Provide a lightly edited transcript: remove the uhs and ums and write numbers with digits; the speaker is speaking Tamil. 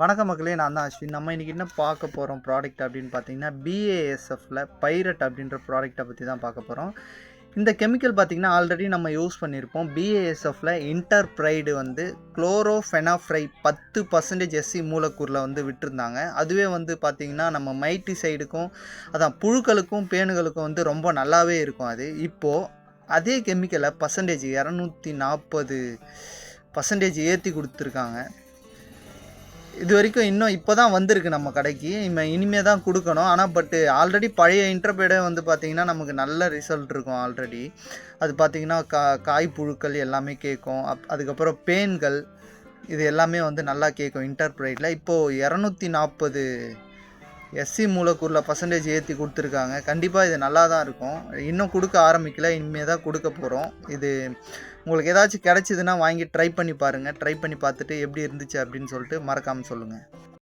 வணக்கம் மக்களே, நான் தான் அஸ்வின். நம்ம இன்றைக்கி என்ன பார்க்க போகிறோம் ப்ராடக்ட் அப்படின்னு பார்த்தீங்கன்னா, BASFல பைரட் அப்படின்ற ப்ராடக்ட்டை பற்றி தான் பார்க்க போகிறோம். இந்த கெமிக்கல் பார்த்திங்கன்னா ஆல்ரெடி நம்ம யூஸ் பண்ணியிருப்போம். BASFல இன்டர்ப்ரைடு வந்து குளோரோஃபெனாஃப்ரை 10% SC மூலக்கூறில் வந்து விட்டுருந்தாங்க. அதுவே வந்து பார்த்திங்கன்னா நம்ம மைட்டி சைடுக்கும் அதான் புழுக்களுக்கும் பேனுகளுக்கும் வந்து ரொம்ப நல்லாவே இருக்கும். அது இப்போது அதே கெமிக்கலை 240% ஏற்றி கொடுத்துருக்காங்க. இது வரைக்கும் இன்னும் இப்போ தான் வந்திருக்கு நம்ம கடைக்கு. இனிமே தான் கொடுக்கணும். ஆனால் ஆல்ரெடி பழைய இன்டர்பேடே வந்து பார்த்திங்கன்னா நமக்கு நல்ல ரிசல்ட் இருக்கும். ஆல்ரெடி அது பார்த்திங்கன்னா காய் புழுக்கள் எல்லாமே கேட்கும். அதுக்கப்புறம் பேன்கள் இது எல்லாமே வந்து நல்லா கேட்கும் இன்டர்பிரைடில். இப்போது 240 SC மூலக்கூறில் பர்சன்டேஜ் ஏற்றி கொடுத்துருக்காங்க. கண்டிப்பாக இது நல்லா தான் இருக்கும். இன்னும் கொடுக்க ஆரம்பிக்கல, இனிமேல் தான் கொடுக்க போகிறோம். இது உங்களுக்கு ஏதாச்சும் கிடச்சிதுன்னா வாங்கி ட்ரை பண்ணி பாருங்கள். ட்ரை பண்ணி பார்த்துட்டு எப்படி இருந்துச்சு அப்படின்னு சொல்லிட்டு மறக்காமல் சொல்லுங்கள்.